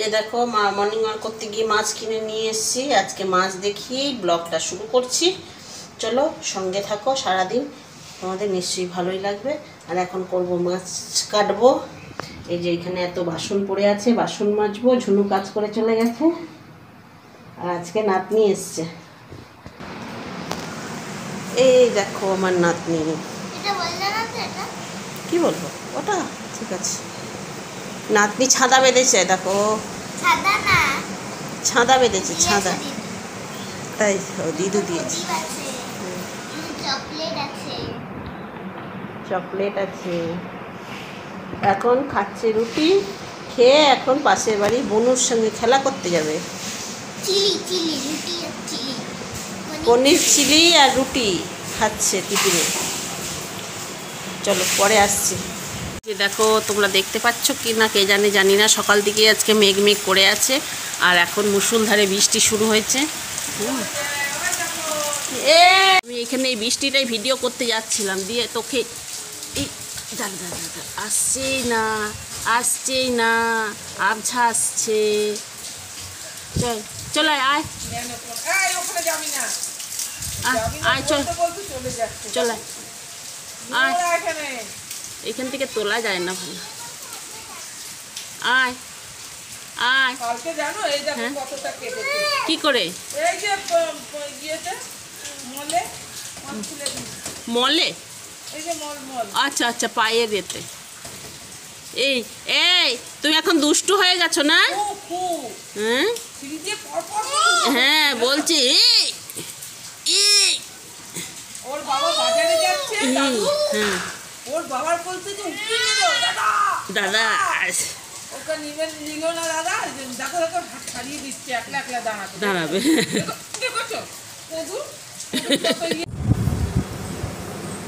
এই দেখো morning walk করতে গিয়ে মাছ কিনে নিয়ে এসেছি। আজকে মাছ দেখিয়ে ব্লগটা শুরু করছি। চলো সঙ্গে থাকো সারাদিন, তোমাদের নিশ্চয়ই ভালোই লাগবে। আর এখন করব মাছ কাটবো। এই যে এখানে এত বাসন পড়ে আছে, বাসন মাজবো। ঝুনু কাজ করে চলে গেছে, আর আজকে নাতনি এসছে। এই দেখো আমার নাতনি। কি বলবো ওটা? ঠিক আছে, নাতনি ছাদা বেঁধেছে। দেখো ছাদা বেঁধেছে, ছাদা। তাই দিদু দিয়েছে। চকলেট আছে। এখন খাচ্ছে রুটি, খেয়ে এখন পাশের বাড়ি বনুর সঙ্গে খেলা করতে যাবে। পনির চিলি আর রুটি খাচ্ছে টিফিনে। চলো পরে আসছি। দেখো তোমরা দেখতে পাচ্ছ কি না কে জানি না, সকাল থেকে আজকে মেঘ মেঘ করে আছে, আর এখন মুষলধারে বৃষ্টি শুরু হয়েছে। আমি এখানে এই বৃষ্টিটাই ভিডিও করতে যাচ্ছিলাম, দিয়ে তোকে এই আসছেই না আবছা আসছে। চল আয় আয় চল চল আয়, এখান থেকে তোলা যায় না ভালো। আয় আয়। কি করে মলে? আচ্ছা আচ্ছা, পায়ের এতে। এই এই তুমি এখন দুষ্টু হয়ে গেছো না? হ্যাঁ হ্যাঁ বলছি। ওর বাবা বাজারে যাচ্ছে, হ্যাঁ ওর বাবার বলছে যে দাদা ওকে নিল না দাদা, দেখো দেখো হাত ছাড়িয়ে দিচ্ছে, একলা একলা দাঁড়াবে।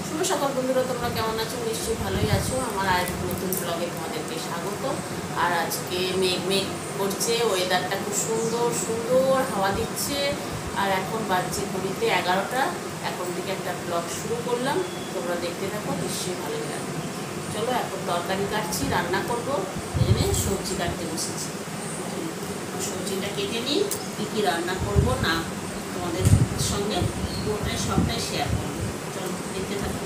শুভ সকাল বন্ধুরা, তোমরা কেমন আছো? নিশ্চয়ই ভালোই আছো। আমার আর নতুন ব্লগে তোমাদেরকে স্বাগত। আর আজকে মেঘ মেঘ করছে, ওয়েদারটা খুব সুন্দর সুন্দর, হাওয়া দিচ্ছে। আর এখন বাজছে ঘড়িতে 11টা। এখন থেকে একটা ব্লগ শুরু করলাম, তোমরা দেখতে থাকো, নিশ্চয়ই ভালোই লাগবে। চলো এখন তরকারি কাটছি, রান্না করবো, এই জন্য সবজি কাটতে বসেছি। সবজিটা কেটে নিই, কী কী রান্না করবো না তোমাদের সঙ্গে পুরোটাই সবটাই শেয়ার করবো। চলো দেখতে থাকো।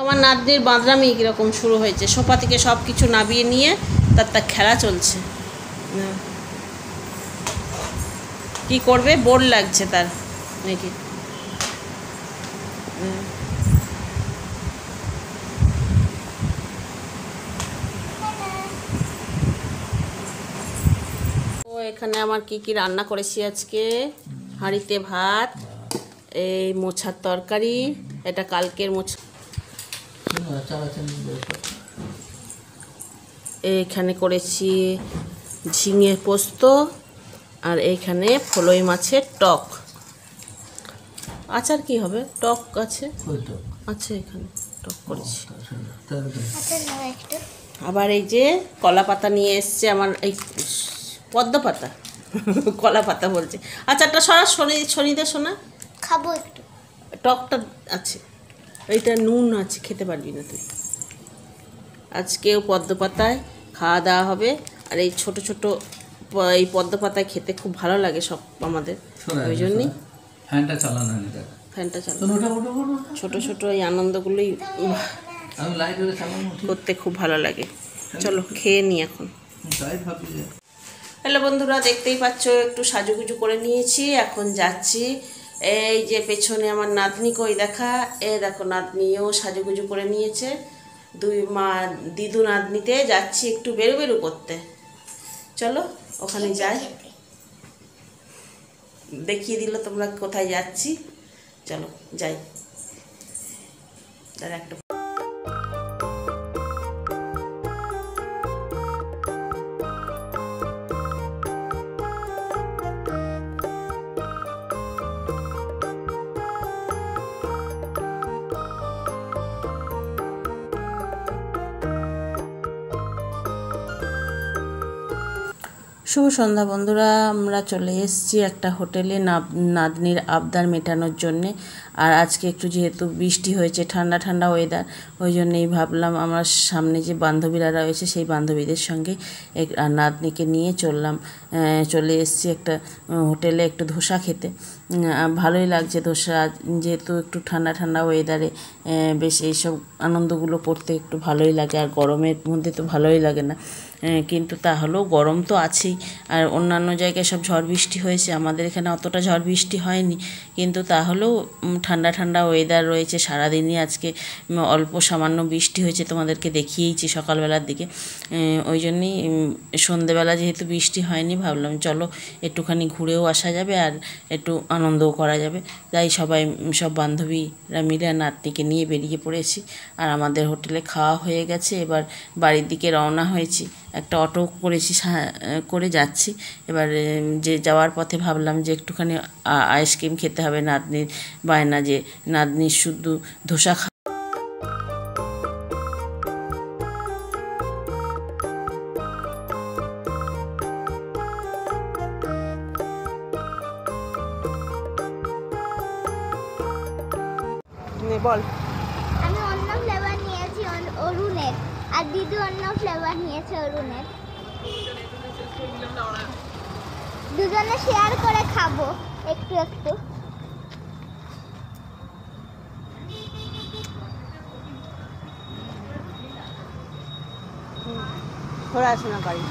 আমার নাতনির বাঁদরামি কীরকম শুরু হয়েছে, সোফা থেকে সব কিছু নামিয়ে নিয়ে তার খেলা চলছে। কি করবে, বোর লাগছে তার নাকি। ও এখানে আমার কি কি রান্না করেছি আজকে। হাঁড়িতে ভাত, এই মোছার তরকারি, এটা কালকের মোছা। এইখানে করেছি ঝিঙে পোস্ত, আর এইখানে ফলই মাছের টক। আচার কি হবে, টক আছে আছে এখানে, টক করেছি। আবার এই যে কলা পাতা নিয়ে এসছে আমার, এই পদ্ম পাতা কলা পাতা বলছে। আচারটা শনিদে শোনা খাবো একটু, টকটা আছে, এইটা নুন আছে, খেতে পারবি না তুই। আজকেও পদ্ম পাতায় খাওয়া দাওয়া হবে। আর এই ছোট ছোট এই পদ্ম পাতায় খেতে খুব ভালো লাগে সব আমাদের, ওই জন্যই ফ্যানটা চালানো, ছোট ছোট এই আনন্দগুলোই করতে খুব ভালো লাগে। চলো খেয়ে নিই এখন। হ্যালো বন্ধুরা, দেখতেই পাচ্ছ একটু সাজুগুজু করে নিয়েছি, এখন যাচ্ছি। এই যে পেছনে আমার নাতনি, কই দেখা, এ দেখো নাতনিও সাজুগুজু করে নিয়েছে। দিদু নাতনিতে যাচ্ছি একটু বেরু করতে। চলো ওখানে যাই, দেখিয়ে দিল তোমরা কোথায় যাচ্ছি। চলো যাই, দাঁড়া একটা। শুভ সন্ধ্যা বন্ধুরা, আমরা চলে এসেছি একটা হোটেলে নাতনির আবদার মেটানোর জন্যে। আর আজকে একটু যেহেতু বৃষ্টি হয়েছে, ঠান্ডা ঠান্ডা ওয়েদার, ওই জন্যই ভাবলাম আমার সামনে যে বান্ধবীরা রয়েছে সেই বান্ধবীদের সঙ্গে নাতনিকে নিয়ে চলে এসেছি একটা হোটেলে একটু ধোসা খেতে। ভালোই লাগছে ধোসা, যেহেতু একটু ঠান্ডা ঠান্ডা ওয়েদারে বেশ এইসব আনন্দগুলো করতে একটু ভালোই লাগে। আর গরমের মধ্যে তো ভালোই লাগে না, কিন্তু তাহলেও গরম তো আছেই। আর অন্যান্য জায়গায় সব ঝড় বৃষ্টি হয়েছে, আমাদের এখানে অতটা ঝড় বৃষ্টি হয়নি, কিন্তু তাহলেও ঠান্ডা ঠান্ডা ওয়েদার রয়েছে। সারাদিনই আজকে অল্প সামান্য বৃষ্টি হয়েছে, তোমাদেরকে দেখিয়েইছি সকালবেলার দিকে। ওই জন্যই সন্ধেবেলা যেহেতু বৃষ্টি হয়নি, ভাবলাম চলো একটুখানি ঘুরেও আসা যাবে আর একটু আনন্দও করা যাবে। তাই সব বান্ধবীরা মিলে নাতনিকে নিয়ে বেরিয়ে পড়েছি। আর আমাদের হোটেলে খাওয়া হয়ে গেছে, এবার বাড়ির দিকে রওনা হয়েছি। একটা অটো করে যাচ্ছি। এবার যে যাওয়ার পথে ভাবলাম যে একটুখানি আইসক্রিম খেতে হবে, নাতনির বায়না যে নাতনির শুধু ধোসা বল। আমি অন্য ফ্লেভার নিয়েছি অরুণের, আর দিদি অন্য ফ্লেভার নিয়েছে অরুণের। দুজনে শেয়ার করে খাবো একটু একটু। পড়াশোনা করি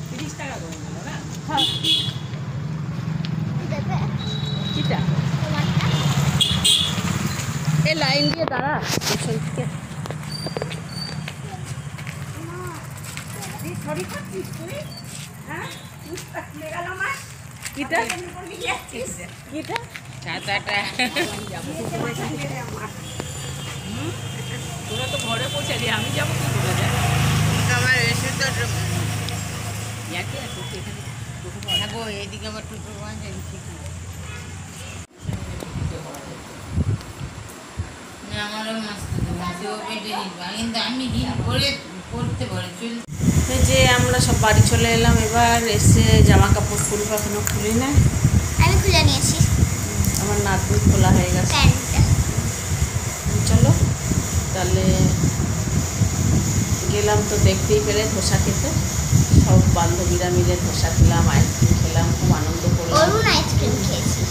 30 টাকা করে নিল না? হ্যাঁ। দেবে কিটা তোমারটা? এই লাইন দিয়ে দাঁড়া পেছন থেকে। কিটা কিটা ছাতাটা তোরা তো ঘরে পৌঁছালি, আমি যাবো কি করে? আমার এসে তো ইয়াকে আছে এখানে থাকো, এদিকে আবার টোটো বাজে আমারও মাছও পেটে নিবা, কিন্তু আমি ডিম করে করতে পারি চল। যে আমরা সব বাড়ি চলে এলাম। এবার এসে জামা কাপড় খুলবো, এখনো খুলি না। আমি খুলে নিয়েছি আমার নাতনি খোলা হয়ে গেছে। প্যান্টটা। চলো তাহলে গেলাম তো দেখতেই পেলে ধোসা খেতে। সব বান্ধবীরা মিলে ধোসা খেলাম, আইসক্রিম খেলাম, খুব আনন্দ করলাম। অরুণ আইসক্রিম খেয়েছি।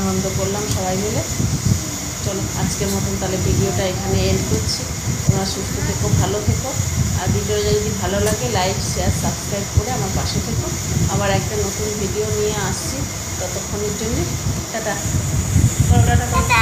আনন্দ করলাম সবাই মিলে। চলো আজকের মতন তাহলে ভিডিওটা এখানে এন্ড করছি। তোমরা সুস্থ থেকো, ভালো থেকো। আর ভিডিওটা যদি ভালো লাগে লাইক শেয়ার সাবস্ক্রাইব করে আমার পাশে থেকো। আবার একটা নতুন ভিডিও নিয়ে আসছি, ততক্ষণের জন্য টাটা। টাটা।